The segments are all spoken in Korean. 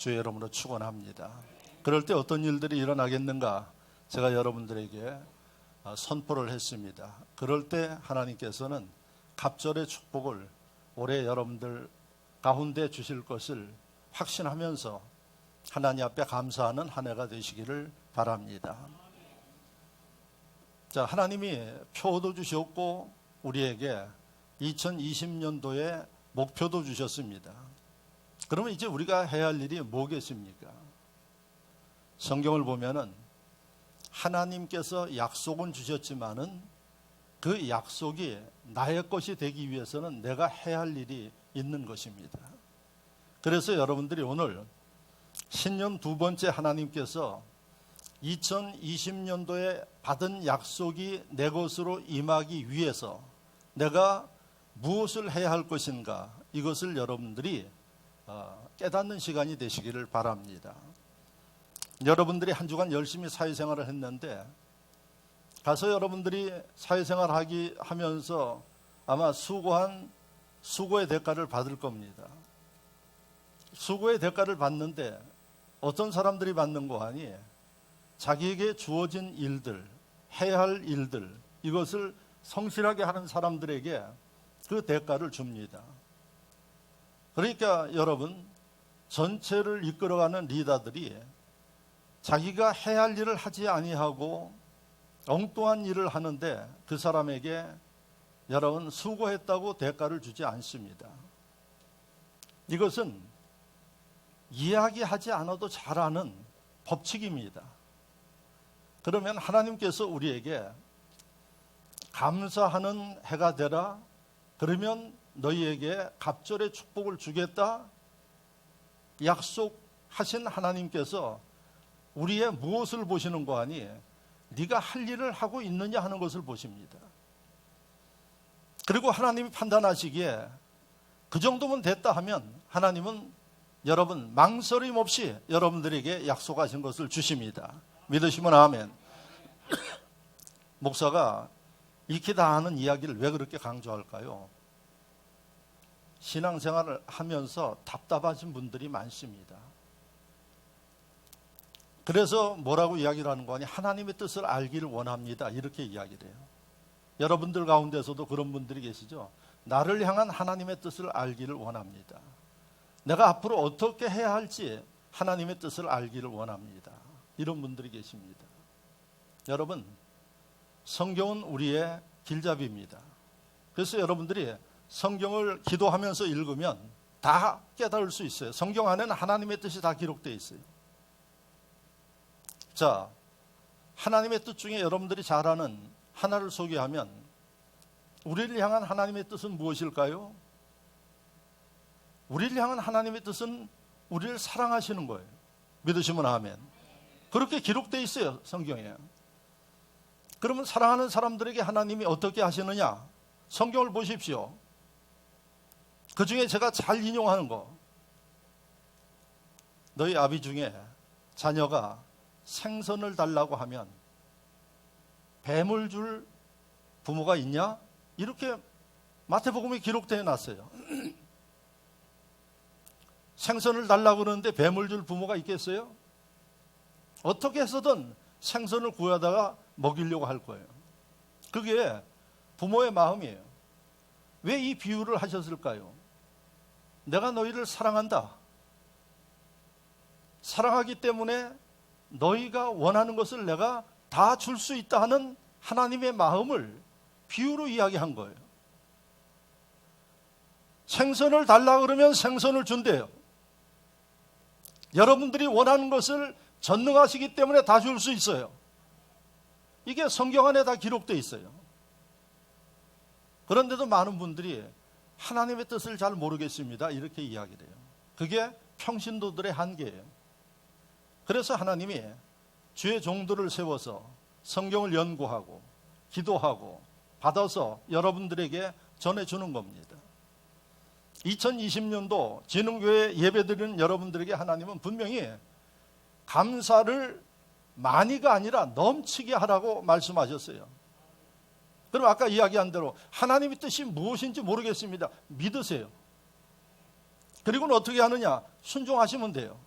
주의 이름으로 축원합니다. 그럴 때 어떤 일들이 일어나겠는가 제가 여러분들에게 선포를 했습니다. 그럴 때 하나님께서는 갑절의 축복을 올해 여러분들 가운데 주실 것을 확신하면서 하나님 앞에 감사하는 한 해가 되시기를 바랍니다. 자, 하나님이 표도 주셨고 우리에게 2020년도에 목표도 주셨습니다. 그러면 이제 우리가 해야 할 일이 뭐겠습니까? 성경을 보면은 하나님께서 약속은 주셨지만은 그 약속이 나의 것이 되기 위해서는 내가 해야 할 일이 있는 것입니다. 그래서 여러분들이 오늘 신년 두 번째 하나님께서 2020년도에 받은 약속이 내 것으로 임하기 위해서 내가 무엇을 해야 할 것인가, 이것을 여러분들이 깨닫는 시간이 되시기를 바랍니다. 여러분들이 한 주간 열심히 사회생활을 했는데 가서 여러분들이 사회생활 하면서 아마 수고의 대가를 받을 겁니다. 수고의 대가를 받는데 어떤 사람들이 받는 거 아니? 자기에게 주어진 일들, 해야 할 일들, 이것을 성실하게 하는 사람들에게 그 대가를 줍니다. 그러니까 여러분, 전체를 이끌어가는 리더들이 자기가 해야 할 일을 하지 아니하고 엉뚱한 일을 하는데 그 사람에게 여러분 수고했다고 대가를 주지 않습니다. 이것은 이야기하지 않아도 잘 아는 법칙입니다. 그러면 하나님께서 우리에게 감사하는 해가 되라, 그러면 너희에게 갑절의 축복을 주겠다 약속하신 하나님께서 우리의 무엇을 보시는 거 아니? 네가 할 일을 하고 있느냐 하는 것을 보십니다. 그리고 하나님이 판단하시기에 그 정도면 됐다 하면 하나님은 여러분 망설임 없이 여러분들에게 약속하신 것을 주십니다. 믿으시면 아멘. 목사가 익히 다 아는 이야기를 왜 그렇게 강조할까요? 신앙생활을 하면서 답답하신 분들이 많습니다. 그래서 뭐라고 이야기를 하는 거니? 하나님의 뜻을 알기를 원합니다. 이렇게 이야기를 해요. 여러분들 가운데서도 그런 분들이 계시죠? 나를 향한 하나님의 뜻을 알기를 원합니다. 내가 앞으로 어떻게 해야 할지 하나님의 뜻을 알기를 원합니다. 이런 분들이 계십니다. 여러분, 성경은 우리의 길잡이입니다. 그래서 여러분들이 성경을 기도하면서 읽으면 다 깨달을 수 있어요. 성경 안에는 하나님의 뜻이 다 기록되어 있어요. 자, 하나님의 뜻 중에 여러분들이 잘 아는 하나를 소개하면 우리를 향한 하나님의 뜻은 무엇일까요? 우리를 향한 하나님의 뜻은 우리를 사랑하시는 거예요. 믿으시면 아멘. 그렇게 기록되어 있어요, 성경에. 그러면 사랑하는 사람들에게 하나님이 어떻게 하시느냐? 성경을 보십시오. 그 중에 제가 잘 인용하는 거, 너희 아비 중에 자녀가 생선을 달라고 하면 뱀을 줄 부모가 있냐? 이렇게 마태복음에 기록되어 놨어요. 생선을 달라고 그러는데 뱀을 줄 부모가 있겠어요? 어떻게 해서든 생선을 구하다가 먹이려고 할 거예요. 그게 부모의 마음이에요. 왜 이 비유를 하셨을까요? 내가 너희를 사랑한다. 사랑하기 때문에 너희가 원하는 것을 내가 다 줄 수 있다 하는 하나님의 마음을 비유로 이야기한 거예요. 생선을 달라 그러면 생선을 준대요. 여러분들이 원하는 것을 전능하시기 때문에 다 줄 수 있어요. 이게 성경 안에 다 기록되어 있어요. 그런데도 많은 분들이 하나님의 뜻을 잘 모르겠습니다, 이렇게 이야기를 해요. 그게 평신도들의 한계예요. 그래서 하나님이 주의 종들을 세워서 성경을 연구하고 기도하고 받아서 여러분들에게 전해주는 겁니다. 2020년도 진흥교회 예배드리는 여러분들에게 하나님은 분명히 감사를 많이가 아니라 넘치게 하라고 말씀하셨어요. 그럼 아까 이야기한 대로 하나님의 뜻이 무엇인지 모르겠습니다. 믿으세요. 그리고는 어떻게 하느냐? 순종하시면 돼요.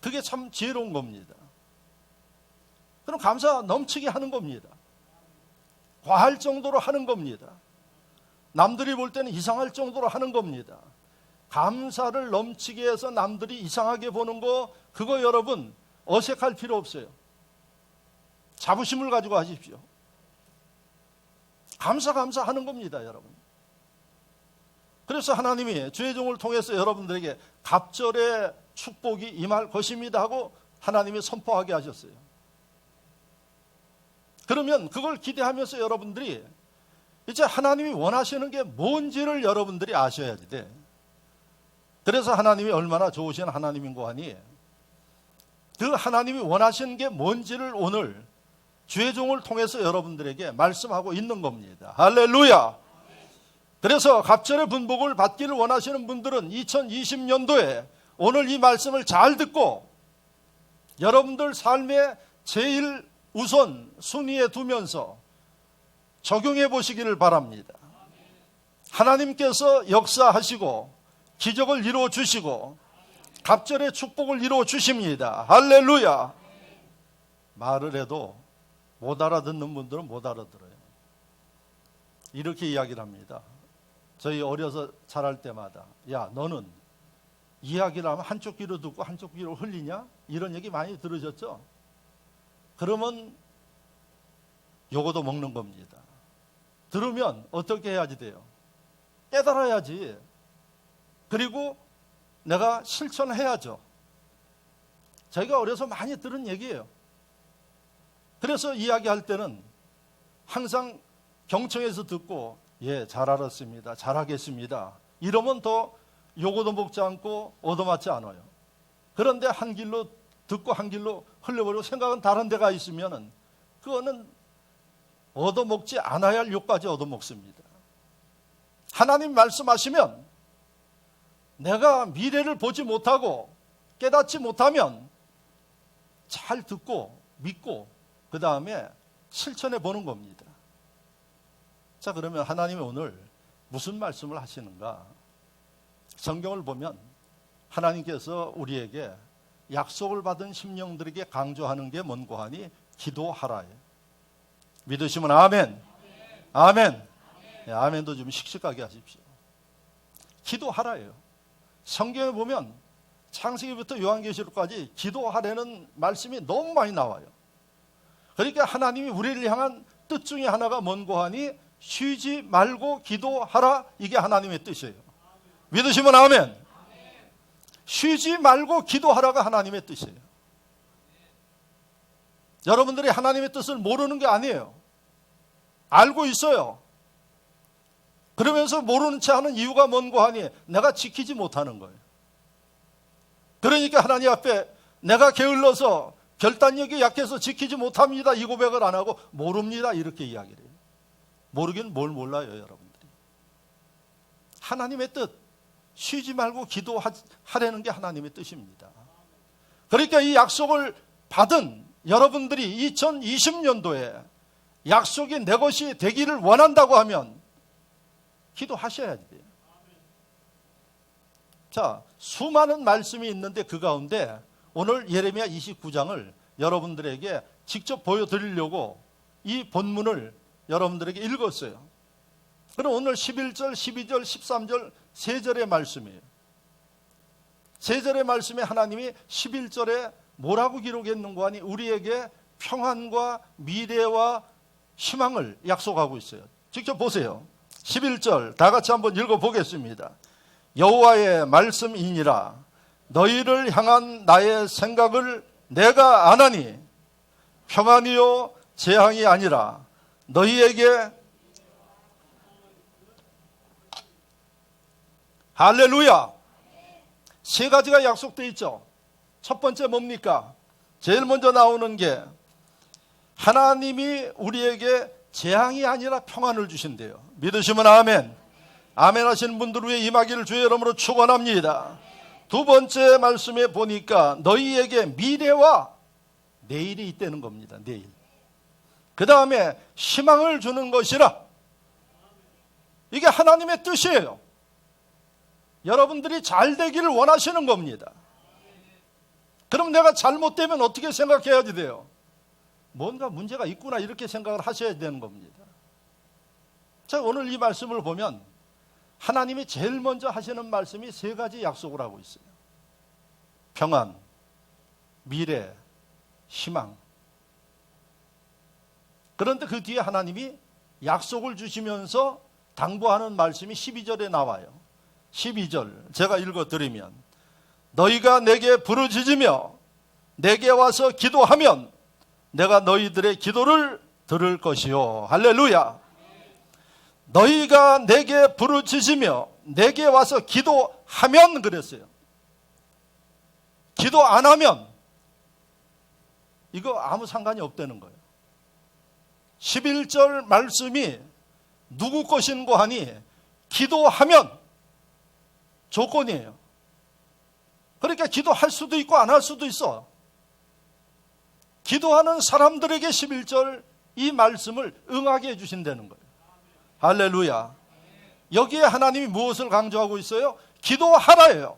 그게 참 지혜로운 겁니다. 그럼 감사 넘치게 하는 겁니다. 과할 정도로 하는 겁니다. 남들이 볼 때는 이상할 정도로 하는 겁니다. 감사를 넘치게 해서 남들이 이상하게 보는 거, 그거 여러분 어색할 필요 없어요. 자부심을 가지고 하십시오. 감사 하는 겁니다, 여러분. 그래서 하나님이 주의 종을 통해서 여러분들에게 갑절의 축복이 임할 것입니다 하고 하나님이 선포하게 하셨어요. 그러면 그걸 기대하면서 여러분들이 이제 하나님이 원하시는 게 뭔지를 여러분들이 아셔야지 돼. 그래서 하나님이 얼마나 좋으신 하나님인고 하니 그 하나님이 원하시는 게 뭔지를 오늘 주의 종을 통해서 여러분들에게 말씀하고 있는 겁니다. 할렐루야. 그래서 갑절의 분복을 받기를 원하시는 분들은 2020년도에 오늘 이 말씀을 잘 듣고 여러분들 삶의 제일 우선 순위에 두면서 적용해 보시기를 바랍니다. 하나님께서 역사하시고 기적을 이루어 주시고 갑절의 축복을 이루어 주십니다. 할렐루야. 말을 해도 못 알아듣는 분들은 못 알아들어요. 이렇게 이야기를 합니다. 저희 어려서 자랄 때마다 야, 너는 이야기를 하면 한쪽 귀로 듣고 한쪽 귀로 흘리냐? 이런 얘기 많이 들으셨죠? 그러면 요거도 먹는 겁니다. 들으면 어떻게 해야지 돼요? 깨달아야지. 그리고 내가 실천해야죠. 저희가 어려서 많이 들은 얘기예요. 그래서 이야기할 때는 항상 경청해서 듣고 예, 잘 알았습니다. 잘하겠습니다. 이러면 더 요거도 먹지 않고 얻어맞지 않아요. 그런데 한 길로 듣고 한 길로 흘려버리고 생각은 다른 데가 있으면 그거는 얻어먹지 않아야 할 욕까지 얻어먹습니다. 하나님 말씀하시면 내가 미래를 보지 못하고 깨닫지 못하면 잘 듣고 믿고 그 다음에 실천해 보는 겁니다. 자, 그러면 하나님이 오늘 무슨 말씀을 하시는가? 성경을 보면 하나님께서 우리에게 약속을 받은 심령들에게 강조하는 게 뭔고 하니 기도하라예요. 믿으시면 아멘. 아멘. 네, 아멘도 좀 씩씩하게 하십시오. 기도하라예요. 성경에 보면 창세기부터 요한계시록까지 기도하라는 말씀이 너무 많이 나와요. 그러니까 하나님이 우리를 향한 뜻 중에 하나가 뭔고 하니 쉬지 말고 기도하라. 이게 하나님의 뜻이에요. 믿으시면 아멘. 쉬지 말고 기도하라가 하나님의 뜻이에요. 여러분들이 하나님의 뜻을 모르는 게 아니에요. 알고 있어요. 그러면서 모르는 채 하는 이유가 뭔고 하니 내가 지키지 못하는 거예요. 그러니까 하나님 앞에 내가 게을러서 결단력이 약해서 지키지 못합니다. 이 고백을 안 하고 모릅니다. 이렇게 이야기를 해요. 모르긴 뭘 몰라요, 여러분들이. 하나님의 뜻, 쉬지 말고 기도하라는 게 하나님의 뜻입니다. 그러니까 이 약속을 받은 여러분들이 2020년도에 약속이 내 것이 되기를 원한다고 하면 기도하셔야 돼요. 자, 수많은 말씀이 있는데 그 가운데 오늘 예레미야 29장을 여러분들에게 직접 보여드리려고 이 본문을 여러분들에게 읽었어요. 그럼 오늘 11절, 12절, 13절 세 절의 말씀이에요. 세 절의 말씀에 하나님이 11절에 뭐라고 기록했는가 하니 우리에게 평안과 미래와 희망을 약속하고 있어요. 직접 보세요. 11절 다 같이 한번 읽어보겠습니다. 여호와의 말씀이니라 너희를 향한 나의 생각을 내가 아나니 평안이요 재앙이 아니라 너희에게 할렐루야. 세 가지가 약속되어 있죠. 첫 번째 뭡니까? 제일 먼저 나오는 게 하나님이 우리에게 재앙이 아니라 평안을 주신대요. 믿으시면 아멘. 아멘 하시는 분들 위해 임하기를 주의 이름으로 축원합니다. 두 번째 말씀에 보니까 너희에게 미래와 내일이 있다는 겁니다. 내일. 그 다음에 희망을 주는 것이라. 이게 하나님의 뜻이에요. 여러분들이 잘 되기를 원하시는 겁니다. 그럼 내가 잘못되면 어떻게 생각해야지 돼요? 뭔가 문제가 있구나 이렇게 생각을 하셔야 되는 겁니다. 자, 오늘 이 말씀을 보면 하나님이 제일 먼저 하시는 말씀이 세 가지 약속을 하고 있어요. 평안, 미래, 희망. 그런데 그 뒤에 하나님이 약속을 주시면서 당부하는 말씀이 12절에 나와요. 12절 제가 읽어드리면 너희가 내게 부르짖으며 내게 와서 기도하면 내가 너희들의 기도를 들을 것이요. 할렐루야. 너희가 내게 부르짖으며 내게 와서 기도하면 그랬어요. 기도 안 하면 이거 아무 상관이 없다는 거예요. 11절 말씀이 누구 것인고 하니 기도하면 조건이에요. 그러니까 기도할 수도 있고 안 할 수도 있어. 기도하는 사람들에게 11절 이 말씀을 응하게 해주신다는 거예요. 할렐루야. 여기에 하나님이 무엇을 강조하고 있어요? 기도하라예요.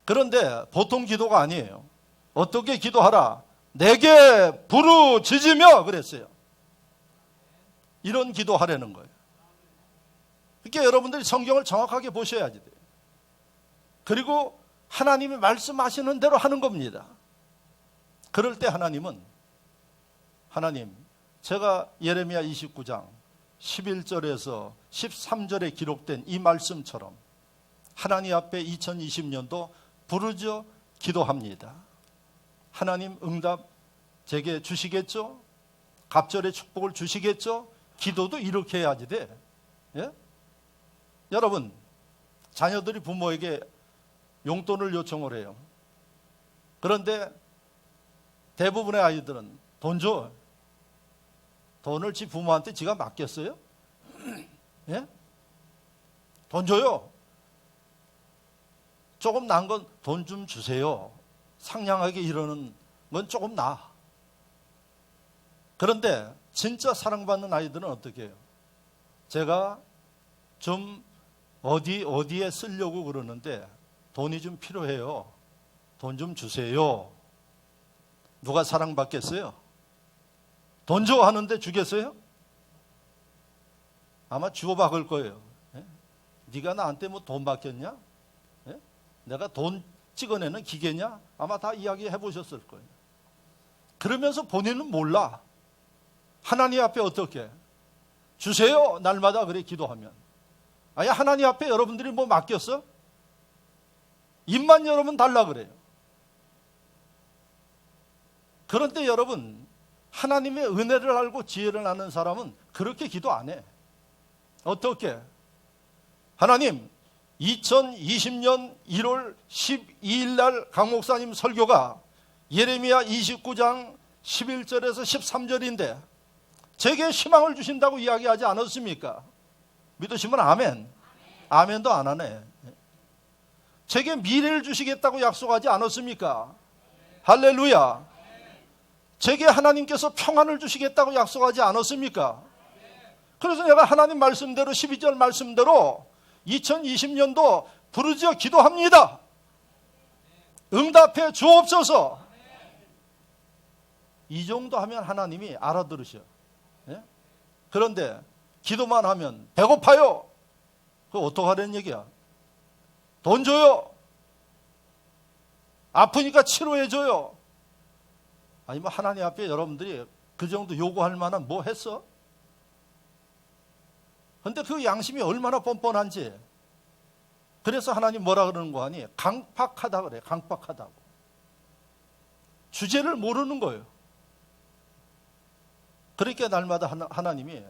그런데 보통 기도가 아니에요. 어떻게 기도하라? 내게 부르짖으며 그랬어요. 이런 기도하라는 거예요. 그러니까 여러분들이 성경을 정확하게 보셔야지 돼요. 그리고 하나님이 말씀하시는 대로 하는 겁니다. 그럴 때 하나님은 하나님, 제가 예레미야 29장 11절에서 13절에 기록된 이 말씀처럼 하나님 앞에 2020년도 부르짖어 기도합니다. 하나님 응답 제게 주시겠죠? 갑절의 축복을 주시겠죠? 기도도 이렇게 해야지 돼. 예? 여러분, 자녀들이 부모에게 용돈을 요청을 해요. 그런데 대부분의 아이들은 돈 줘. 돈을 지 부모한테 지가 맡겼어요? 예? 돈 줘요. 조금 난 건 돈 좀 주세요. 상냥하게 이러는 건 조금 나아. 그런데 진짜 사랑받는 아이들은 어떻게 해요? 제가 좀 어디에 쓰려고 그러는데 돈이 좀 필요해요. 돈 좀 주세요. 누가 사랑받겠어요? 돈 줘 하는데 주겠어요? 아마 주워 박을 거예요. 예? 네가 나한테 뭐 돈 맡겼냐? 예? 내가 돈 찍어내는 기계냐? 아마 다 이야기해 보셨을 거예요. 그러면서 본인은 몰라. 하나님 앞에 어떻게? 주세요. 날마다 그래 기도하면. 아니 하나님 앞에 여러분들이 뭐 맡겼어? 입만 열으면 달라 그래요. 그런데 여러분, 하나님의 은혜를 알고 지혜를 아는 사람은 그렇게 기도 안 해. 어떻게? 하나님, 2020년 1월 12일 날 강 목사님 설교가 예레미야 29장 11절에서 13절인데 제게 희망을 주신다고 이야기하지 않았습니까? 믿으시면 아멘. 아멘도 안 하네. 제게 미래를 주시겠다고 약속하지 않았습니까? 할렐루야. 제게 하나님께서 평안을 주시겠다고 약속하지 않았습니까? 그래서 내가 하나님 말씀대로 12절 말씀대로 2020년도 부르짖어 기도합니다. 응답해 주옵소서. 이 정도 하면 하나님이 알아들으셔. 예? 그런데 기도만 하면 배고파요. 그거 어떡하라는 얘기야? 돈 줘요. 아프니까 치료해줘요. 아니 뭐 하나님 앞에 여러분들이 그 정도 요구할 만한 뭐 했어? 근데 그 양심이 얼마나 뻔뻔한지. 그래서 하나님 뭐라 그러는 거 아니? 강팍하다 그래. 강팍하다고. 주제를 모르는 거예요. 그러니까 날마다 하나님이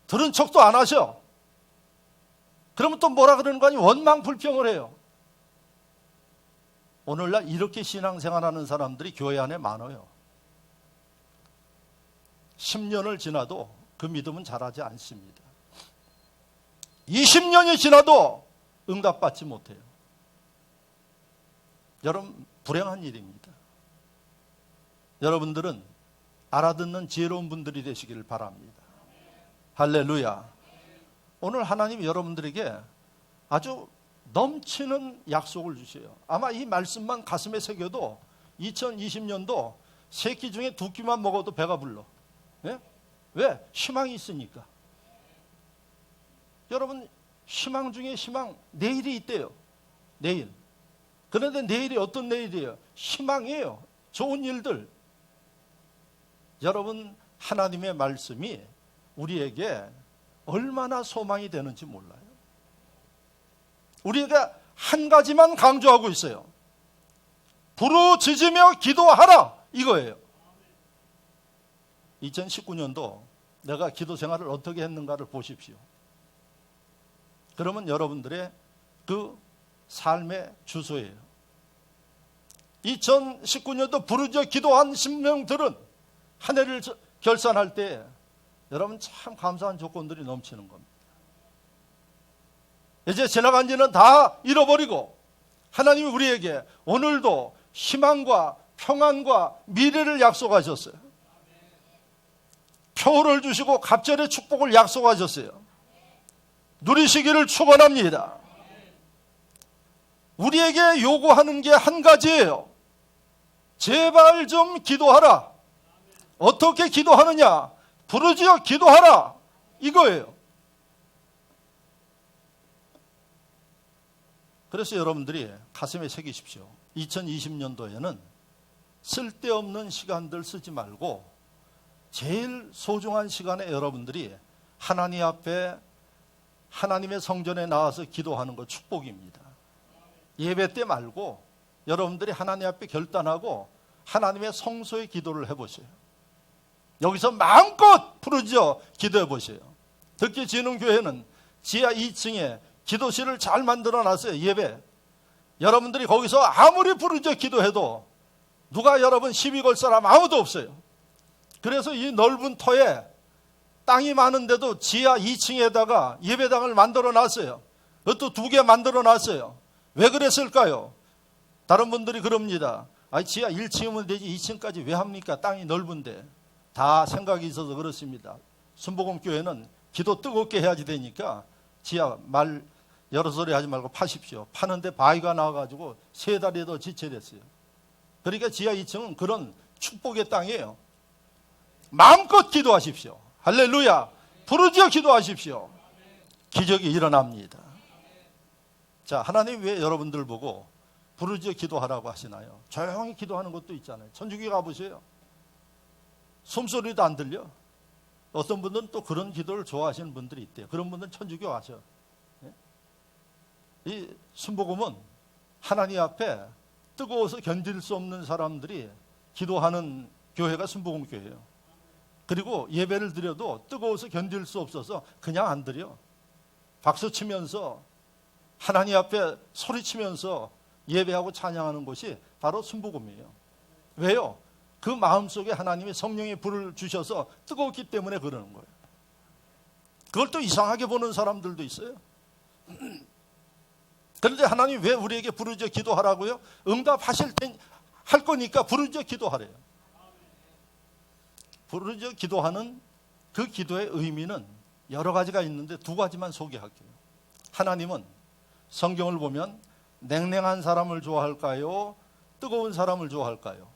들은 척도 안 하셔. 그러면 또 뭐라 그러는 거 아니? 원망불평을 해요. 오늘날 이렇게 신앙생활하는 사람들이 교회 안에 많아요. 10년을 지나도 그 믿음은 자라지 않습니다. 20년이 지나도 응답받지 못해요. 여러분, 불행한 일입니다. 여러분들은 알아듣는 지혜로운 분들이 되시기를 바랍니다. 할렐루야. 오늘 하나님이 여러분들에게 아주 넘치는 약속을 주셔요. 아마 이 말씀만 가슴에 새겨도 2020년도 3끼 중에 2끼만 먹어도 배가 불러. 예? 왜? 희망이 있으니까. 여러분, 희망 중에 희망, 내일이 있대요. 내일. 그런데 내일이 어떤 내일이에요? 희망이에요. 좋은 일들. 여러분, 하나님의 말씀이 우리에게 얼마나 소망이 되는지 몰라요. 우리가 한 가지만 강조하고 있어요. 부르짖으며 기도하라, 이거예요. 2019년도 내가 기도 생활을 어떻게 했는가를 보십시오. 그러면 여러분들의 그 삶의 주소예요. 2019년도 부르짖어 기도한 신명들은 한 해를 결산할 때 여러분 참 감사한 조건들이 넘치는 겁니다. 이제 지나간 지는 다 잃어버리고 하나님이 우리에게 오늘도 희망과 평안과 미래를 약속하셨어요. 표를 주시고 갑절의 축복을 약속하셨어요. 누리시기를 축원합니다. 우리에게 요구하는 게 한 가지예요. 제발 좀 기도하라. 어떻게 기도하느냐? 부르짖어 기도하라. 이거예요. 그래서 여러분들이 가슴에 새기십시오. 2020년도에는 쓸데없는 시간들 쓰지 말고 제일 소중한 시간에 여러분들이 하나님 앞에 하나님의 성전에 나와서 기도하는 것 축복입니다. 예배 때 말고 여러분들이 하나님 앞에 결단하고 하나님의 성소의 기도를 해보세요. 여기서 마음껏 부르짖어 기도해 보세요. 듣기 지는 교회는 지하 2층에 기도실을 잘 만들어 놨어요. 예배. 여러분들이 거기서 아무리 부르짖어 기도해도 누가 여러분 시비 걸 사람 아무도 없어요. 그래서 이 넓은 터에 땅이 많은데도 지하 2층에다가 예배당을 만들어 놨어요. 그것도 2개 만들어 놨어요. 왜 그랬을까요? 다른 분들이 그럽니다. 지하 1층이면 되지 2층까지 왜 합니까? 땅이 넓은데. 다 생각이 있어서 그렇습니다. 순복음교회는 기도 뜨겁게 해야지 되니까 지하 말 여러 소리 하지 말고 파십시오. 파는데 바위가 나와가지고 3달이 더 지체됐어요. 그러니까 지하 2층은 그런 축복의 땅이에요. 마음껏 기도하십시오. 할렐루야. 부르짖어 기도하십시오. 기적이 일어납니다. 자, 하나님 왜 여러분들 보고 부르짖어 기도하라고 하시나요? 조용히 기도하는 것도 있잖아요. 천주교 가보세요. 숨소리도 안 들려. 어떤 분들은 또 그런 기도를 좋아하시는 분들이 있대요. 그런 분들은 천주교 와셔. 이 순복음은 하나님 앞에 뜨거워서 견딜 수 없는 사람들이 기도하는 교회가 순복음 교회예요. 그리고 예배를 드려도 뜨거워서 견딜 수 없어서 그냥 안 드려. 박수 치면서 하나님 앞에 소리치면서 예배하고 찬양하는 것이 바로 순복음이에요. 왜요? 그 마음속에 하나님이 성령의 불을 주셔서 뜨겁기 때문에 그러는 거예요. 그걸 또 이상하게 보는 사람들도 있어요. 그런데 하나님 왜 우리에게 부르짖어 기도하라고요? 응답하실 때 할 거니까 부르짖어 기도하래요. 부르짖어 기도하는 그 기도의 의미는 여러 가지가 있는데 2가지만 소개할게요. 하나님은 성경을 보면 냉랭한 사람을 좋아할까요? 뜨거운 사람을 좋아할까요?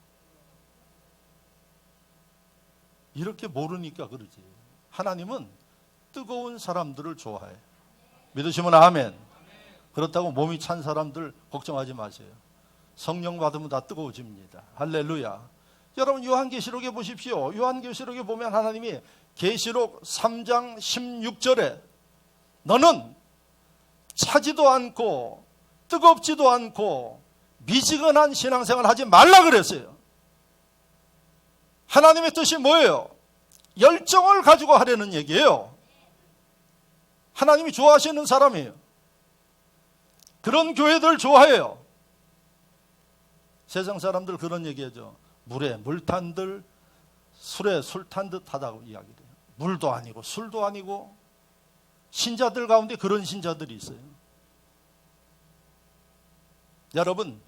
이렇게 모르니까 그러지. 하나님은 뜨거운 사람들을 좋아해. 믿으시면 아멘. 그렇다고 몸이 찬 사람들 걱정하지 마세요. 성령 받으면 다 뜨거워집니다. 할렐루야. 여러분 요한계시록에 보십시오. 요한계시록에 보면 하나님이 계시록 3장 16절에 너는 차지도 않고 뜨겁지도 않고 미지근한 신앙생활 하지 말라 그랬어요. 하나님의 뜻이 뭐예요? 열정을 가지고 하려는 얘기예요. 하나님이 좋아하시는 사람이에요. 그런 교회들 좋아해요. 세상 사람들 그런 얘기하죠. 물에 물 탄 듯 술에 술 탄 듯 하다고 이야기해요. 물도 아니고 술도 아니고. 신자들 가운데 그런 신자들이 있어요. 여러분,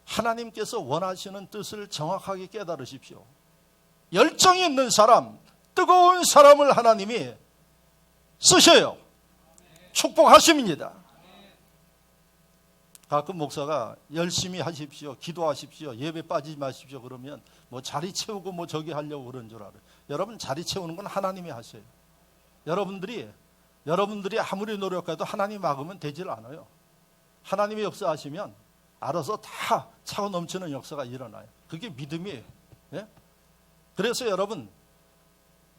하나님께서 원하시는 뜻을 정확하게 깨달으십시오. 열정이 있는 사람, 뜨거운 사람을 하나님이 쓰셔요. 축복하십니다. 가끔 목사가 열심히 하십시오, 기도하십시오, 예배 빠지지 마십시오 그러면 뭐 자리 채우고 뭐 저기 하려고 그런 줄 알아요. 여러분, 자리 채우는 건 하나님이 하세요. 여러분들이 아무리 노력해도 하나님 막으면 되질 않아요. 하나님의 역사하시면 알아서 다 차고 넘치는 역사가 일어나요. 그게 믿음이에요. 예? 그래서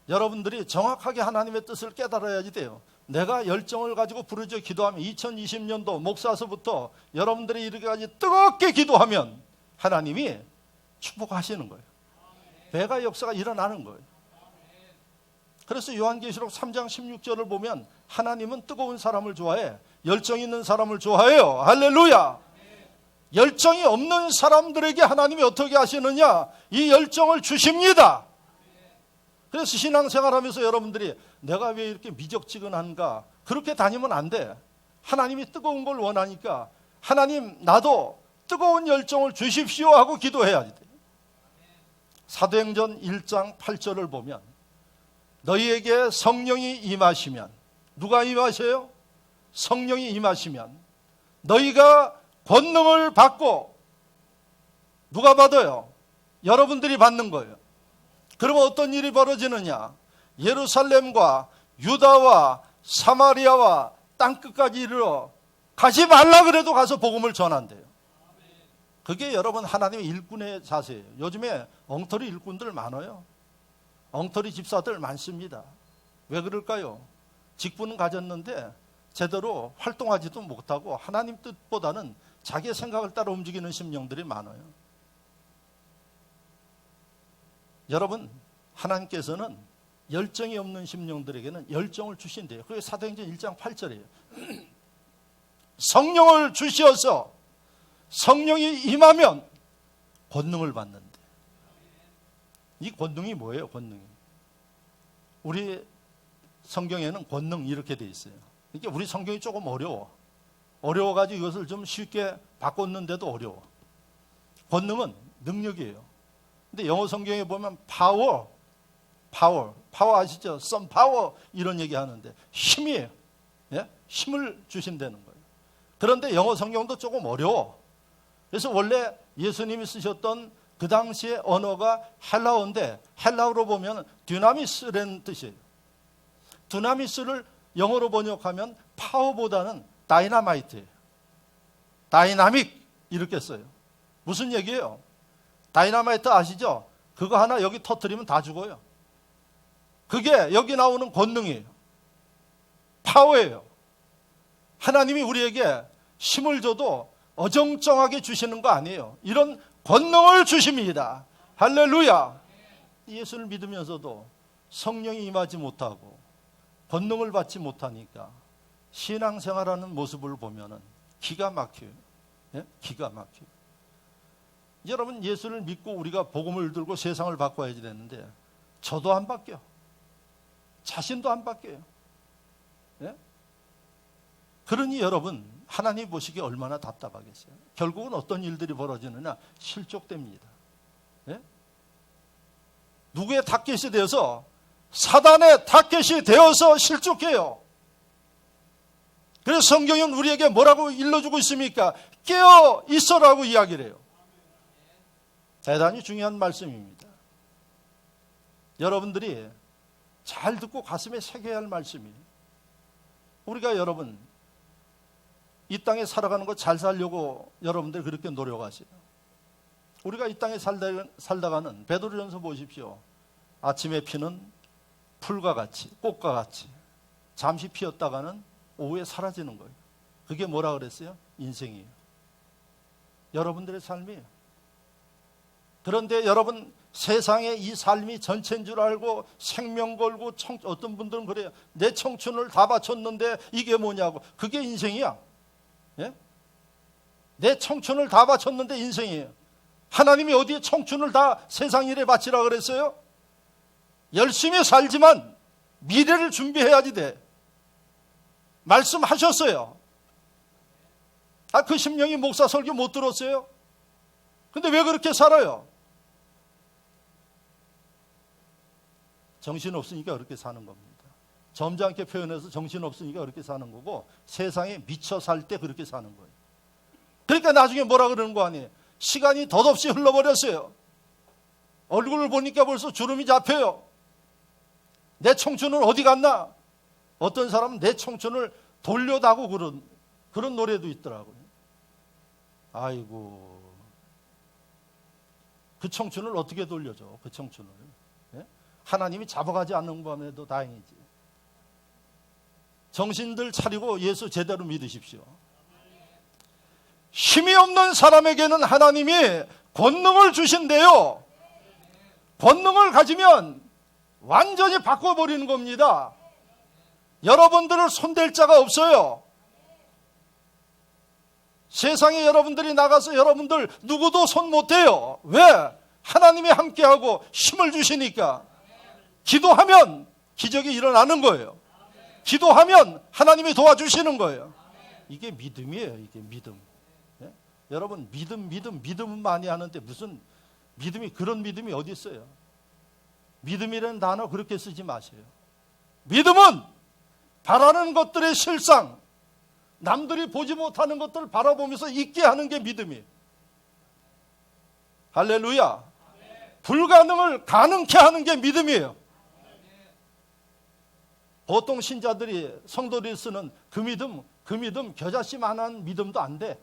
여러분들이 정확하게 하나님의 뜻을 깨달아야지 돼요. 내가 열정을 가지고 부르짖어 기도하면 2020년도 목사서부터 여러분들이 이렇게까지 뜨겁게 기도하면 하나님이 축복하시는 거예요. 배가 역사가 일어나는 거예요. 그래서 요한계시록 3장 16절을 보면 하나님은 뜨거운 사람을 좋아해, 열정 있는 사람을 좋아해요. 할렐루야. 열정이 없는 사람들에게 하나님이 어떻게 하시느냐, 이 열정을 주십니다. 그래서 신앙생활하면서 여러분들이 내가 왜 이렇게 미적지근한가, 그렇게 다니면 안 돼. 하나님이 뜨거운 걸 원하니까 하나님 나도 뜨거운 열정을 주십시오 하고 기도해야지 돼. 사도행전 1장 8절을 보면 너희에게 성령이 임하시면, 누가 임하셔요? 성령이 임하시면 너희가 권능을 받고, 누가 받아요? 여러분들이 받는 거예요. 그러면 어떤 일이 벌어지느냐? 예루살렘과 유다와 사마리아와 땅끝까지 이르러 가지 말라 그래도 가서 복음을 전한대요. 그게 여러분 하나님의 일꾼의 자세예요. 요즘에 엉터리 일꾼들 많아요. 엉터리 집사들 많습니다. 왜 그럴까요? 직분은 가졌는데 제대로 활동하지도 못하고 하나님 뜻보다는 자기의 생각을 따라 움직이는 심령들이 많아요. 여러분, 하나님께서는 열정이 없는 심령들에게는 열정을 주신대요. 그게 사도행전 1장 8절이에요. 성령을 주시어서 성령이 임하면 권능을 받는데. 이 권능이 뭐예요? 권능이. 우리 성경에는 권능 이렇게 돼 있어요. 이게 우리 성경이 조금 어려워가지고 이것을 좀 쉽게 바꿨는데도 어려워. 권능은 능력이에요. 근데 영어 성경에 보면 파워 아시죠? some power 이런 얘기 하는데 힘이에요. 예? 힘을 주신다는 거예요. 그런데 영어 성경도 조금 어려워. 그래서 원래 예수님이 쓰셨던 그 당시의 언어가 헬라어인데 헬라어로 보면 dynamis라는 뜻이에요. dynamis를 영어로 번역하면 파워보다는 다이나마이트예요. 다이나믹 이렇게 써요. 무슨 얘기예요? 다이나마이트 아시죠? 그거 하나 여기 터뜨리면 다 죽어요. 그게 여기 나오는 권능이에요. 파워예요. 하나님이 우리에게 힘을 줘도 어정쩡하게 주시는 거 아니에요. 이런 권능을 주십니다. 할렐루야. 예수를 믿으면서도 성령이 임하지 못하고 권능을 받지 못하니까 신앙생활하는 모습을 보면은 기가 막혀요. 예? 기가 막혀요. 여러분, 예수를 믿고 우리가 복음을 들고 세상을 바꿔야지 되는데 저도 안 바뀌어. 자신도 안 바뀌어요. 예? 그러니 여러분, 하나님 보시기에 얼마나 답답하겠어요. 결국은 어떤 일들이 벌어지느냐? 실족됩니다. 예? 누구의 타겟이 되어서? 사단의 타겟이 되어서 실족해요. 그래서 성경은 우리에게 뭐라고 일러주고 있습니까? 깨어 있어라고 이야기를 해요. 대단히 중요한 말씀입니다. 여러분들이 잘 듣고 가슴에 새겨야 할 말씀이에요. 우리가 여러분 이 땅에 살아가는 거 잘 살려고 여러분들 그렇게 노력하세요. 우리가 이 땅에 살다가는 베드로전서 보십시오. 아침에 피는 풀과 같이, 꽃과 같이 잠시 피었다가는 오후에 사라지는 거예요. 그게 뭐라 그랬어요? 인생이에요. 여러분들의 삶이에요. 그런데 여러분, 세상에 이 삶이 전체인 줄 알고 생명 걸고 어떤 분들은 그래요. 내 청춘을 다 바쳤는데 이게 뭐냐고. 그게 인생이야. 예? 내 청춘을 다 바쳤는데 인생이에요. 하나님이 어디에 청춘을 다 세상 일에 바치라 그랬어요? 열심히 살지만 미래를 준비해야지 돼. 말씀하셨어요. 그 심령이 목사 설교 못 들었어요? 근데 왜 그렇게 살아요? 정신없으니까 그렇게 사는 겁니다. 점잖게 표현해서 정신없으니까 그렇게 사는 거고 세상에 미쳐 살 때 그렇게 사는 거예요. 그러니까 나중에 뭐라 그러는 거 아니에요? 시간이 덧없이 흘러버렸어요. 얼굴을 보니까 벌써 주름이 잡혀요. 내 청춘은 어디 갔나? 어떤 사람은 내 청춘을 돌려다고 그런 노래도 있더라고요. 아이고, 그 청춘을 어떻게 돌려줘? 그 청춘을. 예? 하나님이 잡아가지 않는 것만해도 다행이지. 정신들 차리고 예수 제대로 믿으십시오. 힘이 없는 사람에게는 하나님이 권능을 주신대요. 권능을 가지면 완전히 바꿔버리는 겁니다. 여러분들을 손댈 자가 없어요. 세상에 여러분들이 나가서 여러분들 누구도 손 못 대요. 왜? 하나님이 함께하고 힘을 주시니까. 기도하면 기적이 일어나는 거예요. 기도하면 하나님이 도와주시는 거예요. 이게 믿음이에요. 이게 믿음. 예? 여러분 믿음은 많이 하는데 무슨 믿음이, 그런 믿음이 어디 있어요? 믿음이라는 단어 그렇게 쓰지 마세요. 믿음은 바라는 것들의 실상, 남들이 보지 못하는 것들을 바라보면서 있게 하는 게 믿음이에요. 할렐루야. 불가능을 가능케 하는 게 믿음이에요. 보통 신자들이, 성도들이 쓰는 그 믿음 겨자씨만한 믿음도 안 돼.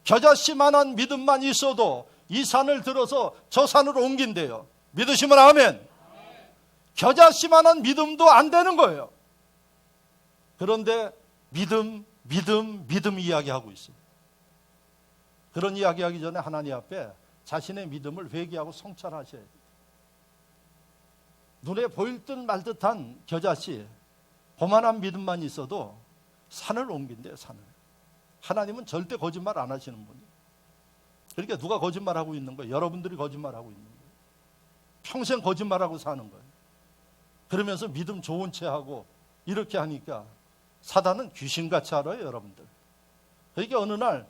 겨자씨만한 믿음만 있어도 이 산을 들어서 저 산으로 옮긴대요. 믿으시면 아멘. 겨자씨만한 믿음도 안 되는 거예요. 그런데 믿음 이야기하고 있어요. 그런 이야기하기 전에 하나님 앞에 자신의 믿음을 회개하고 성찰하셔야 돼요. 눈에 보일 듯 말 듯한 겨자씨, 고만한 믿음만 있어도 산을 옮긴대요. 산을. 하나님은 절대 거짓말 안 하시는 분이에요. 그러니까 누가 거짓말하고 있는 거예요? 여러분들이 거짓말하고 있는 거예요. 평생 거짓말하고 사는 거예요. 그러면서 믿음 좋은 채 하고 이렇게 하니까 사단은 귀신같이 알아요, 여러분들. 그러니까 어느 날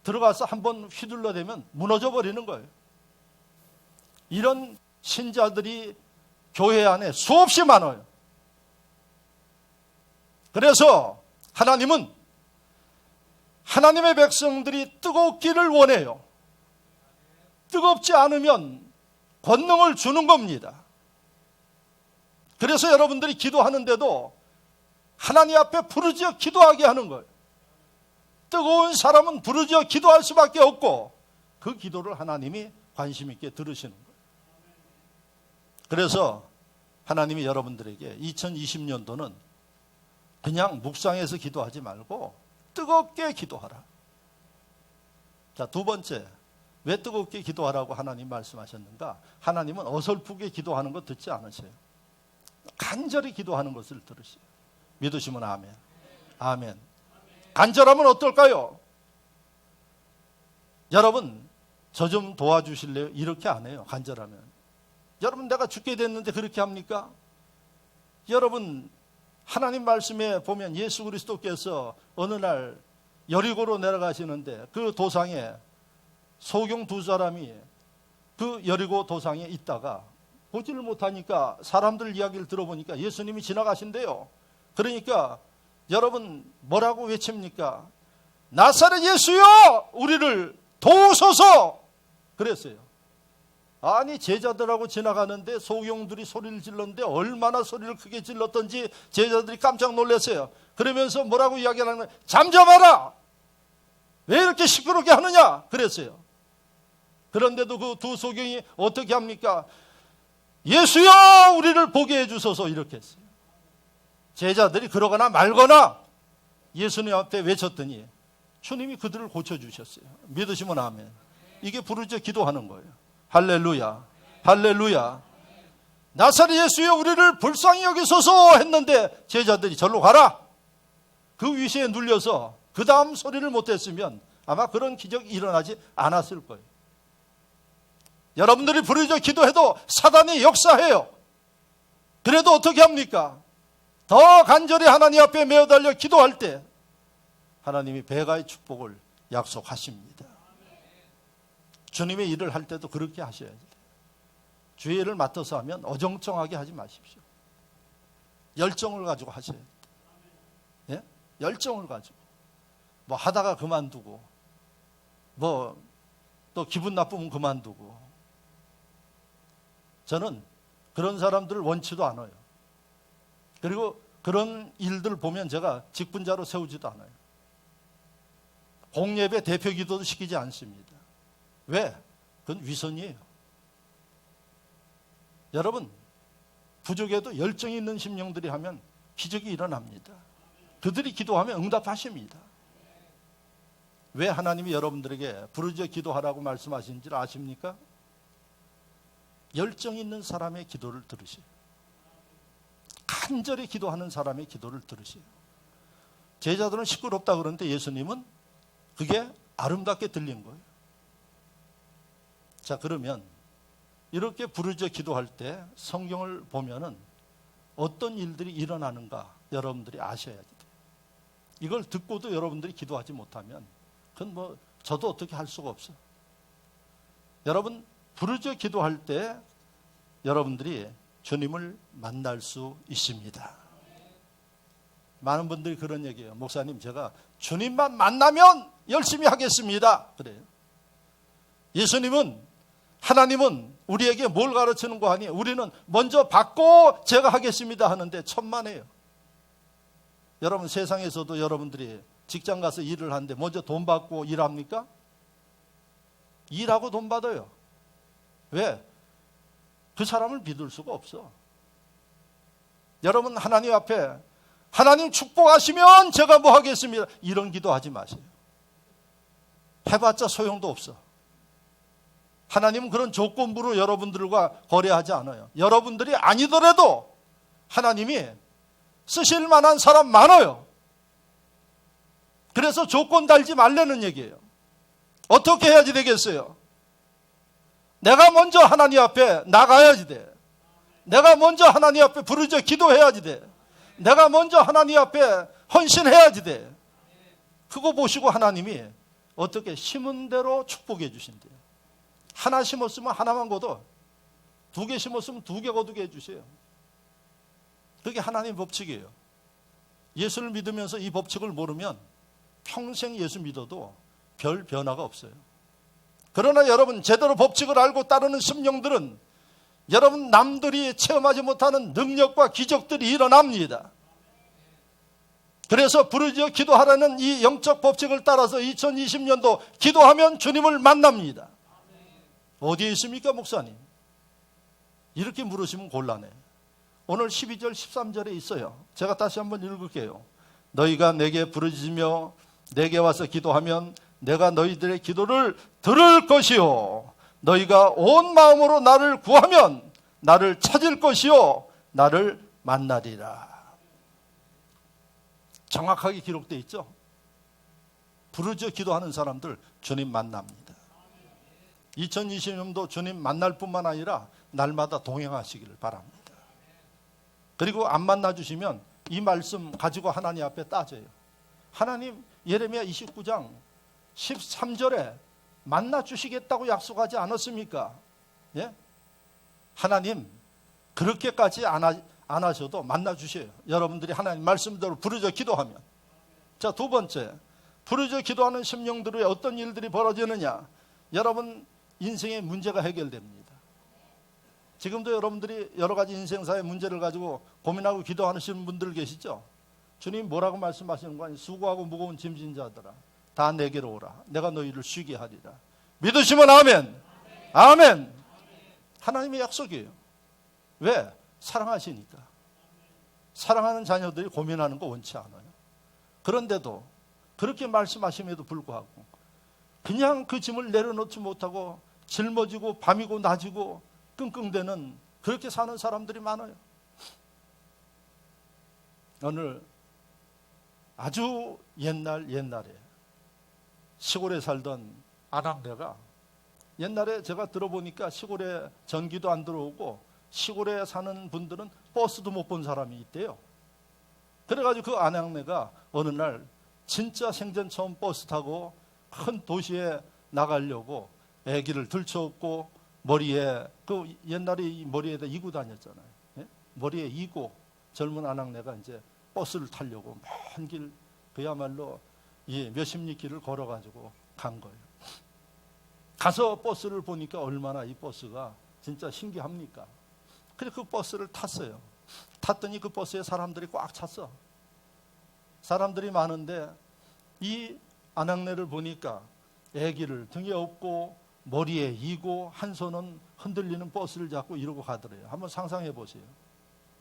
들어가서 한번 휘둘러대면 무너져 버리는 거예요. 이런 신자들이 교회 안에 수없이 많아요. 그래서 하나님은 하나님의 백성들이 뜨겁기를 원해요. 뜨겁지 않으면 권능을 주는 겁니다. 그래서 여러분들이 기도하는데도 하나님 앞에 부르짖어 기도하게 하는 거예요. 뜨거운 사람은 부르짖어 기도할 수밖에 없고 그 기도를 하나님이 관심 있게 들으시는 거예요. 그래서 하나님이 여러분들에게 2020년도는 그냥 묵상해서 기도하지 말고 뜨겁게 기도하라. 자, 두 번째, 왜 뜨겁게 기도하라고 하나님 말씀하셨는가? 하나님은 어설프게 기도하는 것 듣지 않으세요. 간절히 기도하는 것을 들으세요. 믿으시면 아멘. 아멘. 간절하면 어떨까요? 여러분, 저 좀 도와주실래요? 이렇게 안 해요. 간절하면. 여러분, 내가 죽게 됐는데 그렇게 합니까? 여러분, 하나님 말씀에 보면 예수 그리스도께서 어느 날 여리고로 내려가시는데 그 도상에 소경 두 사람이 그 여리고 도상에 있다가 보지를 못하니까 사람들 이야기를 들어보니까 예수님이 지나가신대요. 그러니까 여러분 뭐라고 외칩니까? 나사렛 예수여, 우리를 도우소서 그랬어요. 아니, 제자들하고 지나가는데 소경들이 소리를 질렀는데 얼마나 소리를 크게 질렀던지 제자들이 깜짝 놀랐어요. 그러면서 뭐라고 이야기하는 거예요? 잠잠하라! 왜 이렇게 시끄럽게 하느냐? 그랬어요. 그런데도 그 두 소경이 어떻게 합니까? 예수여, 우리를 보게 해주소서 이렇게 했어요. 제자들이 그러거나 말거나 예수님 앞에 외쳤더니 주님이 그들을 고쳐주셨어요. 믿으시면 아멘. 이게 부르짖어 기도하는 거예요. 할렐루야, 할렐루야. 나사렛 예수여, 우리를 불쌍히 여기소서 했는데 제자들이 절로 가라. 그 위시에 눌려서 그 다음 소리를 못했으면 아마 그런 기적이 일어나지 않았을 거예요. 여러분들이 부르짖어 기도해도 사단이 역사해요. 그래도 어떻게 합니까? 더 간절히 하나님 앞에 매어달려 기도할 때 하나님이 배가의 축복을 약속하십니다. 주님의 일을 할 때도 그렇게 하셔야 돼요. 주의 일을 맡아서 하면 어정쩡하게 하지 마십시오. 열정을 가지고 하셔야 돼요. 예? 열정을 가지고. 뭐 하다가 그만두고 또 기분 나쁘면 그만두고. 저는 그런 사람들을 원치도 않아요. 그리고 그런 일들 보면 제가 직분자로 세우지도 않아요. 공예배 대표 기도도 시키지 않습니다. 왜? 그건 위선이에요. 여러분, 부족에도 열정이 있는 심령들이 하면 기적이 일어납니다. 그들이 기도하면 응답하십니다. 왜 하나님이 여러분들에게 부르짖어 기도하라고 말씀하시는지 아십니까? 열정 있는 사람의 기도를 들으세요. 간절히 기도하는 사람의 기도를 들으세요. 제자들은 시끄럽다 그러는데 예수님은 그게 아름답게 들린 거예요. 자, 그러면 이렇게 부르짖어 기도할 때 성경을 보면은 어떤 일들이 일어나는가 여러분들이 아셔야 돼요. 이걸 듣고도 여러분들이 기도하지 못하면 그건 저도 어떻게 할 수가 없어요. 여러분, 부르짖어 기도할 때 여러분들이 주님을 만날 수 있습니다. 많은 분들이 그런 얘기해요. 목사님, 제가 주님만 만나면 열심히 하겠습니다. 그래요. 예수님은, 하나님은 우리에게 뭘 가르치는 거 아니에요? 우리는 먼저 받고 제가 하겠습니다 하는데 천만에요. 여러분, 세상에서도 여러분들이 직장 가서 일을 하는데 먼저 돈 받고 일합니까? 일하고 돈 받아요. 왜? 그 사람을 믿을 수가 없어. 여러분, 하나님 앞에 하나님 축복하시면 제가 뭐 하겠습니다. 이런 기도하지 마세요. 해봤자 소용도 없어. 하나님은 그런 조건부로 여러분들과 거래하지 않아요. 여러분들이 아니더라도 하나님이 쓰실 만한 사람 많아요. 그래서 조건 달지 말라는 얘기예요. 어떻게 해야지 되겠어요? 내가 먼저 하나님 앞에 나가야지 돼. 내가 먼저 하나님 앞에 부르짖어 기도해야지 돼. 내가 먼저 하나님 앞에 헌신해야지 돼. 그거 보시고 하나님이 어떻게 심은 대로 축복해 주신대요. 하나 심었으면 하나만 거둬. 2개 심었으면 2개 거두게 해주세요. 그게 하나님의 법칙이에요. 예수를 믿으면서 이 법칙을 모르면 평생 예수 믿어도 별 변화가 없어요. 그러나 여러분, 제대로 법칙을 알고 따르는 심령들은 여러분, 남들이 체험하지 못하는 능력과 기적들이 일어납니다. 그래서 부르짖어 기도하라는 이 영적 법칙을 따라서 2020년도 기도하면 주님을 만납니다. 어디에 있습니까, 목사님? 이렇게 물으시면 곤란해. 오늘 12절 13절에 있어요. 제가 다시 한번 읽을게요. 너희가 내게 부르짖으며 내게 와서 기도하면 내가 너희들의 기도를 들을 것이요, 너희가 온 마음으로 나를 구하면 나를 찾을 것이요, 나를 만나리라. 정확하게 기록되어 있죠. 부르짖어 기도하는 사람들 주님 만납니다. 2020년도 주님 만날 뿐만 아니라 날마다 동행하시기를 바랍니다. 그리고 안 만나주시면 이 말씀 가지고 하나님 앞에 따져요. 하나님, 예레미야 29장 13절에 만나주시겠다고 약속하지 않았습니까? 예? 하나님, 그렇게까지 안 하셔도 만나주세요. 여러분들이 하나님 말씀대로 부르짖어 기도하면. 자, 두 번째, 부르짖어 기도하는 심령들의 어떤 일들이 벌어지느냐? 여러분, 인생의 문제가 해결됩니다. 지금도 여러분들이 여러 가지 인생사의 문제를 가지고 고민하고 기도하시는 분들 계시죠? 주님 뭐라고 말씀하시는 거 아니에요? 수고하고 무거운 짐진 자들아, 다 내게로 오라. 내가 너희를 쉬게 하리라. 믿으시면 아멘. 아멘. 하나님의 약속이에요. 왜? 사랑하시니까. 사랑하는 자녀들이 고민하는 거 원치 않아요. 그런데도 그렇게 말씀하심에도 불구하고 그냥 그 짐을 내려놓지 못하고 짊어지고 밤이고 낮이고 끙끙대는, 그렇게 사는 사람들이 많아요. 오늘 아주 옛날에 시골에 살던 아낙네가, 옛날에 제가 들어보니까 시골에 전기도 안 들어오고 시골에 사는 분들은 버스도 못 본 사람이 있대요. 그래가지고 그 아낙네가 어느 날 진짜 생전 처음 버스 타고 큰 도시에 나가려고 애기를 들쳐업고 머리에, 그 옛날에 이 머리에다 이고 다녔잖아요. 예? 머리에 이고 젊은 아낙네가 이제 버스를 타려고 먼 길, 그야말로 몇십 리 길을 걸어가지고 간 거예요. 가서 버스를 보니까 얼마나 이 버스가 진짜 신기합니까? 그래서 그 버스를 탔어요. 탔더니 그 버스에 사람들이 꽉 찼어. 사람들이 많은데 이 아낙네를 보니까 아기를 등에 업고 머리에 이고 한 손은 흔들리는 버스를 잡고 이러고 가더래요. 한번 상상해 보세요.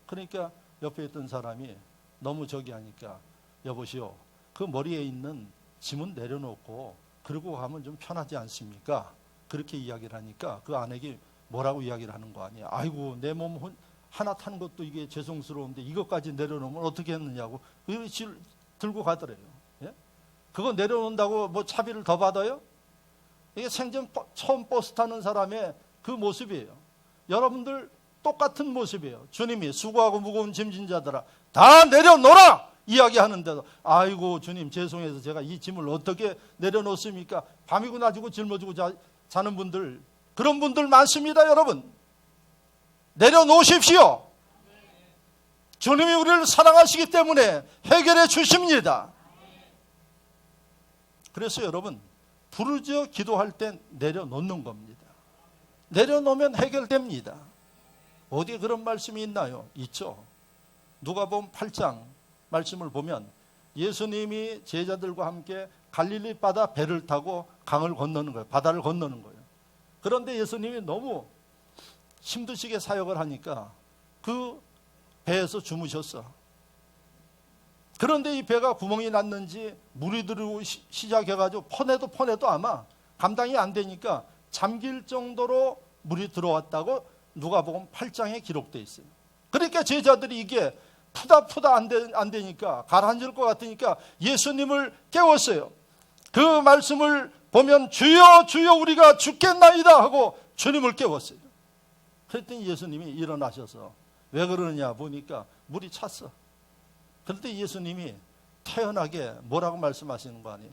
그러니까 옆에 있던 사람이 너무 저기 하니까 여보시오, 그 머리에 있는 짐은 내려놓고 그러고 가면 좀 편하지 않습니까? 그렇게 이야기를 하니까 그 아내가 뭐라고 이야기를 하는 거 아니야. 아이고, 내 몸 하나 타는 것도 이게 죄송스러운데 이것까지 내려놓으면 어떻게 했느냐고 들고 가더래요. 예? 그거 내려놓는다고 뭐 차비를 더 받아요? 이게 생전 처음 버스 타는 사람의 그 모습이에요. 여러분들 똑같은 모습이에요. 주님이 수고하고 무거운 짐진 자들아 다 내려놓으라 이야기하는데도 아이고 주님 죄송해서 제가 이 짐을 어떻게 내려놓습니까? 밤이고 낮이고 짊어지고 자는 분들, 그런 분들 많습니다. 여러분 내려놓으십시오. 주님이 우리를 사랑하시기 때문에 해결해 주십니다. 그래서 여러분 부르짖어 기도할 땐 내려놓는 겁니다. 내려놓으면 해결됩니다. 어디에 그런 말씀이 있나요? 있죠. 누가복음 8장 말씀을 보면 예수님이 제자들과 함께 갈릴리 바다 배를 타고 강을 건너는 거예요. 바다를 건너는 거예요. 그런데 예수님이 너무 힘드시게 사역을 하니까 그 배에서 주무셨어. 그런데 이 배가 구멍이 났는지 물이 들어오기 시작해가지고 퍼내도 아마 감당이 안 되니까 잠길 정도로 물이 들어왔다고 누가복음 8장에 기록되어 있어요. 그러니까 제자들이 이게 푸다 안 되니까 가라앉을 것 같으니까 예수님을 깨웠어요. 그 말씀을 보면 주여 주여 우리가 죽겠나이다 하고 주님을 깨웠어요. 그랬더니 예수님이 일어나셔서 왜 그러느냐 보니까 물이 찼어. 그런데 예수님이 태연하게 뭐라고 말씀하시는 거 아니에요?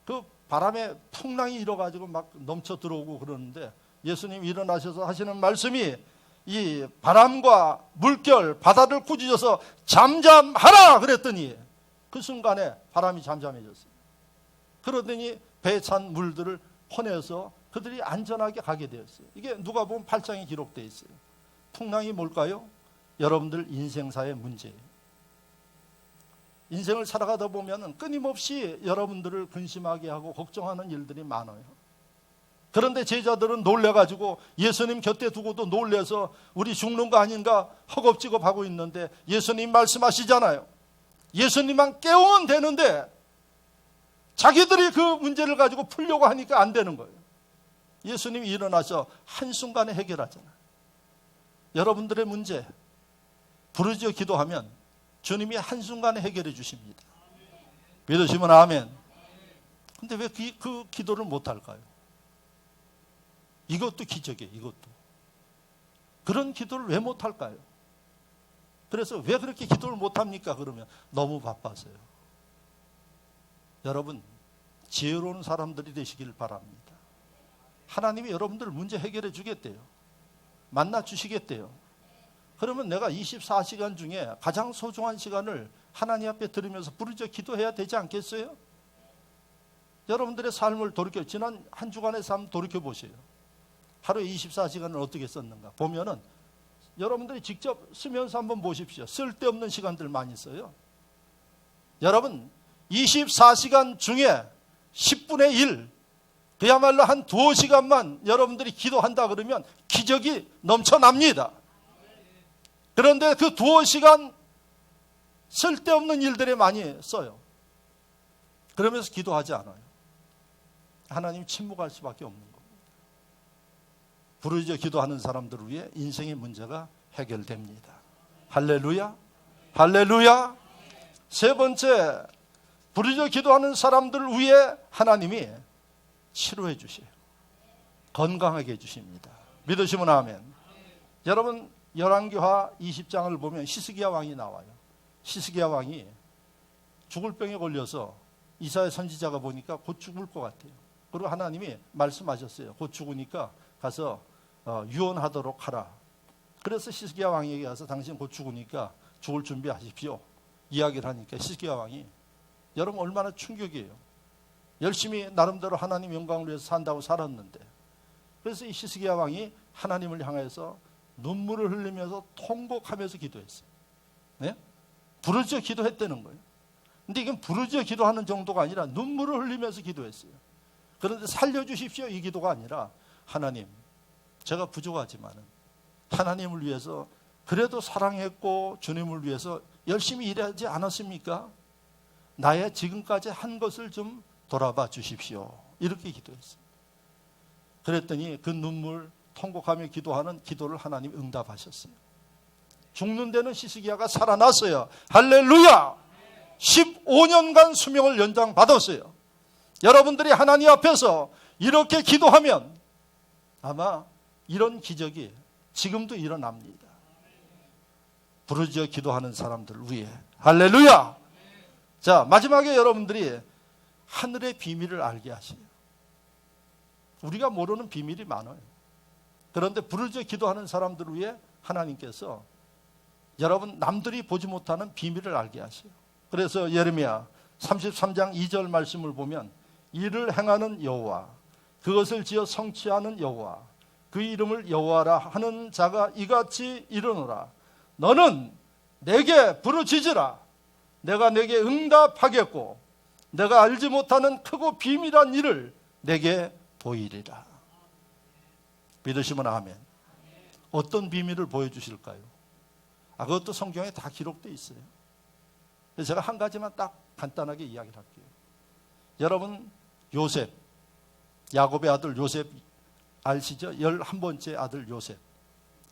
그 바람에 풍랑이 일어가지고 막 넘쳐 들어오고 그러는데 예수님이 일어나셔서 하시는 말씀이 이 바람과 물결, 바다를 꾸짖어서 잠잠하라 그랬더니 그 순간에 바람이 잠잠해졌어요. 그러더니 배에 찬 물들을 퍼내서 그들이 안전하게 가게 되었어요. 이게 누가복음 8장에 기록되어 있어요. 풍랑이 뭘까요? 여러분들 인생사의 문제예요. 인생을 살아가다 보면 끊임없이 여러분들을 근심하게 하고 걱정하는 일들이 많아요. 그런데 제자들은 놀래가지고 예수님 곁에 두고도 놀래서 우리 죽는 거 아닌가 허겁지겁 하고 있는데 예수님 말씀하시잖아요. 예수님만 깨우면 되는데 자기들이 그 문제를 가지고 풀려고 하니까 안 되는 거예요. 예수님이 일어나서 한순간에 해결하잖아요. 여러분들의 문제 부르짖어 기도하면 주님이 한순간에 해결해 주십니다. 믿으시면 아멘. 근데 왜 그 기도를 못할까요? 이것도 기적이에요. 이것도. 그런 기도를 왜 못할까요? 그래서 왜 그렇게 기도를 못합니까? 그러면 너무 바빠서요. 여러분 지혜로운 사람들이 되시길 바랍니다. 하나님이 여러분들 문제 해결해 주겠대요. 만나 주시겠대요. 그러면 내가 24시간 중에 가장 소중한 시간을 하나님 앞에 들으면서 부르짖어 기도해야 되지 않겠어요? 여러분들의 삶을 지난 한 주간의 삶 돌이켜보세요. 하루에 24시간을 어떻게 썼는가 보면은 여러분들이 직접 쓰면서 한번 보십시오. 쓸데없는 시간들 많이 써요. 여러분 24시간 중에 10분의 1 그야말로 한 2시간만 여러분들이 기도한다 그러면 기적이 넘쳐납니다. 그런데 그 2시간 쓸데없는 일들에 많이 써요. 그러면서 기도하지 않아요. 하나님 침묵할 수밖에 없는 겁니다. 부르짖어 기도하는 사람들을 위해 인생의 문제가 해결됩니다. 할렐루야. 할렐루야. 세 번째, 부르짖어 기도하는 사람들을 위해 하나님이 치료해 주세요. 건강하게 해주십니다. 믿으시면 아멘. 여러분 열왕기하 20장을 보면 히스기야 왕이 나와요. 히스기야 왕이 죽을 병에 걸려서 이사야 선지자가 보니까 곧 죽을 것 같아요. 그리고 하나님이 말씀하셨어요. 곧 죽으니까 가서 유언하도록 하라. 그래서 히스기야 왕에게 가서 당신 곧 죽으니까 죽을 준비하십시오. 이야기를 하니까 히스기야 왕이 여러분 얼마나 충격이에요. 열심히 나름대로 하나님 영광을 위해서 산다고 살았는데 그래서 이 히스기야 왕이 하나님을 향해서 눈물을 흘리면서 통곡하면서 기도했어요. 네? 부르짖어 기도했다는 거예요. 근데 이건 부르짖어 기도하는 정도가 아니라 눈물을 흘리면서 기도했어요. 그런데 살려주십시오 이 기도가 아니라 하나님, 제가 부족하지만은 하나님을 위해서 그래도 사랑했고 주님을 위해서 열심히 일하지 않았습니까? 나의 지금까지 한 것을 좀 돌아봐 주십시오. 이렇게 기도했어요. 그랬더니 그 눈물 통곡하며 기도하는 기도를 하나님 응답하셨어요. 죽는 데는 히스기야가 살아났어요. 할렐루야! 15년간 수명을 연장받았어요. 여러분들이 하나님 앞에서 이렇게 기도하면 아마 이런 기적이 지금도 일어납니다. 부르짖어 기도하는 사람들 위해. 할렐루야! 자, 마지막에 여러분들이 하늘의 비밀을 알게 하세요. 우리가 모르는 비밀이 많아요. 그런데 부르짖어 기도하는 사람들을 위해 하나님께서 여러분 남들이 보지 못하는 비밀을 알게 하세요. 그래서 예레미야 33장 2절 말씀을 보면 이를 행하는 여호와, 그것을 지어 성취하는 여호와, 그 이름을 여호와라 하는 자가 이같이 이르노라. 너는 내게 부르짖으라. 내가 내게 응답하겠고 내가 알지 못하는 크고 비밀한 일을 내게 보이리라. 믿으시면 아멘. 어떤 비밀을 보여주실까요? 그것도 성경에 다 기록되어 있어요. 그래서 제가 한 가지만 딱 간단하게 이야기를 할게요. 여러분 요셉, 야곱의 아들 요셉 아시죠? 11번째 아들 요셉.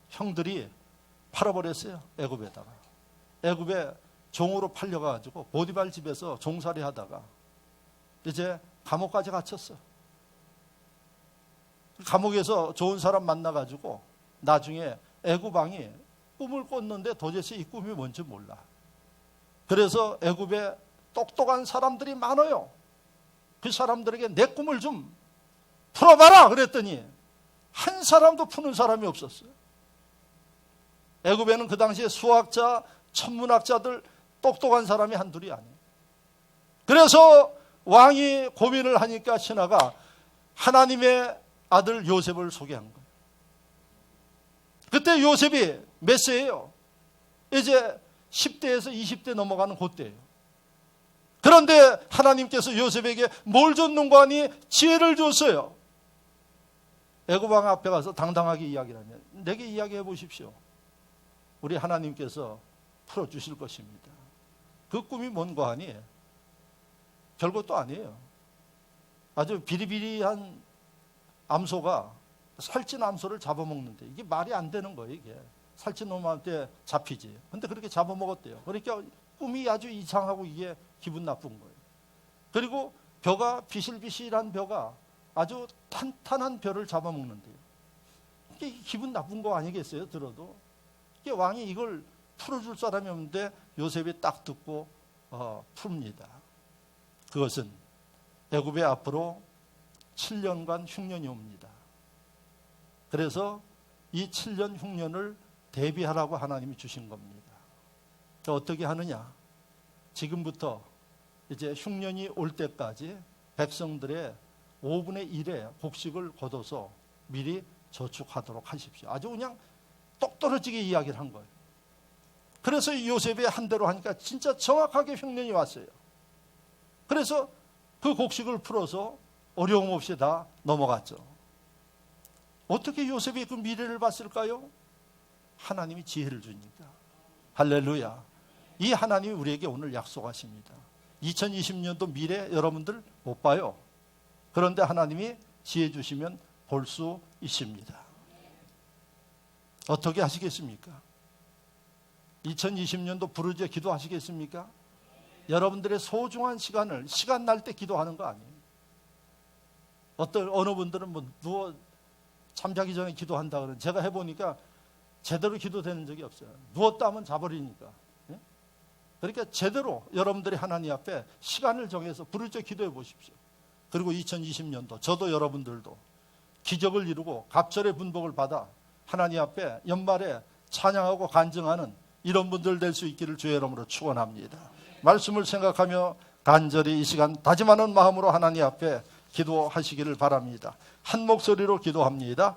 형들이 팔아버렸어요. 애굽에다가. 애굽에 종으로 팔려가지고 보디발 집에서 종살이 하다가 이제 감옥까지 갇혔어. 감옥에서 좋은 사람 만나가지고 나중에 애굽 왕이 꿈을 꿨는데 도대체 이 꿈이 뭔지 몰라. 그래서 애굽에 똑똑한 사람들이 많아요. 그 사람들에게 내 꿈을 좀 풀어봐라 그랬더니 한 사람도 푸는 사람이 없었어요. 애굽에는 그 당시에 수학자, 천문학자들 똑똑한 사람이 한둘이 아니에요. 그래서 왕이 고민을 하니까 신하가 하나님의 아들 요셉을 소개한 거예요. 그때 요셉이 몇 세예요? 이제 10대에서 20대 넘어가는 그때예요. 그런데 하나님께서 요셉에게 뭘 줬는가 하니 지혜를 줬어요. 애굽 왕 앞에 가서 당당하게 이야기를 하면 내게 이야기해 보십시오. 우리 하나님께서 풀어주실 것입니다. 그 꿈이 뭔가 하니 별것도 아니에요. 아주 비리비리한 암소가 살찐 암소를 잡아먹는데 이게 말이 안 되는 거예요. 이게 살찐 놈한테 잡히지. 근데 그렇게 잡아먹었대요. 그러니까 꿈이 아주 이상하고 이게 기분 나쁜 거예요. 그리고 벼가 비실비실한 벼가 아주 탄탄한 벼를 잡아먹는데요. 이게 기분 나쁜 거 아니겠어요? 들어도. 이게 왕이 이걸 풀어줄 사람이 없는데 요셉이 딱 듣고 풉니다. 그것은 애굽에 앞으로 7년간 흉년이 옵니다. 그래서 이 7년 흉년을 대비하라고 하나님이 주신 겁니다. 어떻게 하느냐? 지금부터 이제 흉년이 올 때까지 백성들의 5분의 1의 곡식을 걷어서 미리 저축하도록 하십시오. 아주 그냥 똑 떨어지게 이야기를 한 거예요. 그래서 요셉이 한 대로 하니까 진짜 정확하게 흉년이 왔어요. 그래서 그 곡식을 풀어서 어려움 없이 다 넘어갔죠. 어떻게 요셉이 그 미래를 봤을까요? 하나님이 지혜를 주니까. 할렐루야. 이 하나님이 우리에게 오늘 약속하십니다. 2020년도 미래 여러분들 못 봐요. 그런데 하나님이 지혜 주시면 볼 수 있습니다. 어떻게 하시겠습니까? 2020년도 부르짖어 기도하시겠습니까? 여러분들의 소중한 시간을 시간 날 때 기도하는 거 아니에요. 어느 분들은 뭐 누워 잠자기 전에 기도한다 그러는 제가 해보니까 제대로 기도되는 적이 없어요. 누웠다 하면 자버리니까. 예? 그러니까 제대로 여러분들이 하나님 앞에 시간을 정해서 부르짖어 기도해 보십시오. 그리고 2020년도 저도 여러분들도 기적을 이루고 갑절의 분복을 받아 하나님 앞에 연말에 찬양하고 간증하는 이런 분들 될 수 있기를 주의 이름으로 축원합니다. 말씀을 생각하며 간절히 이 시간 다짐하는 마음으로 하나님 앞에 기도하시기를 바랍니다. 한 목소리로 기도합니다.